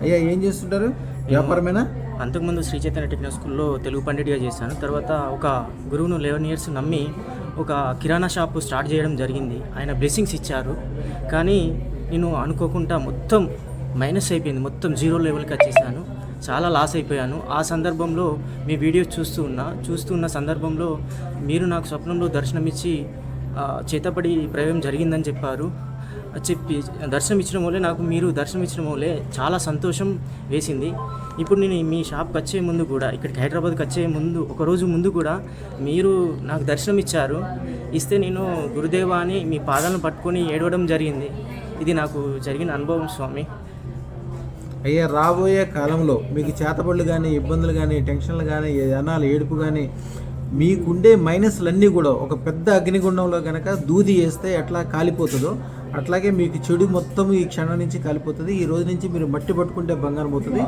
అయ్యా ఏం చేస్తుంటారు? వ్యాపారమేనా? అంతకుముందు శ్రీ చైతన్య టెక్నికల్ స్కూల్లో తెలుగు పండిట్గా చేశాను. తర్వాత ఒక గురువును 11 ఇయర్స్ నమ్మి ఒక కిరాణా షాపు స్టార్ట్ చేయడం జరిగింది. ఆయన బ్లెస్సింగ్స్ ఇచ్చారు. కానీ నేను అనుకోకుండా మొత్తం మైనస్ అయిపోయింది. మొత్తం జీరో లెవెల్కి వచ్చేసాను. చాలా లాస్ అయిపోయాను. ఆ సందర్భంలో మీ వీడియోస్ చూస్తున్న సందర్భంలో మీరు నాకు స్వప్నంలో దర్శనమిచ్చి చేతపడి ప్రయోగం జరిగిందని చెప్పి దర్శనం ఇచ్చడం వల్లే మీరు దర్శనం ఇచ్చడం వల్లే చాలా సంతోషం వేసింది. ఇప్పుడు నేను మీ షాప్కి వచ్చే ముందు కూడా, ఇక్కడికి హైదరాబాద్కి వచ్చే ముందు ఒకరోజు ముందు కూడా మీరు నాకు దర్శనం ఇచ్చారు. ఇస్తే నేను గురుదేవా అని మీ పాదాలను పట్టుకొని ఏడవడం జరిగింది. ఇది నాకు జరిగిన అనుభవం స్వామి. అయ్యా రాబోయే కాలంలో మీకు చేతబడులు కానీ, ఇబ్బందులు కానీ, టెన్షన్లు కానీ, అనాలు ఏడుపు కానీ, మీకుండే మైనస్లన్నీ కూడా ఒక పెద్ద అగ్నిగుండంలో కనుక దూది వేస్తే ఎట్లా కాలిపోతుందో అట్లాగే మీకు చెడు మొత్తం ఈ క్షణం నుంచి కాలిపోతుంది. ఈ రోజు నుంచి మీరు మట్టి పట్టుకుంటే బంగారం అవుతుంది.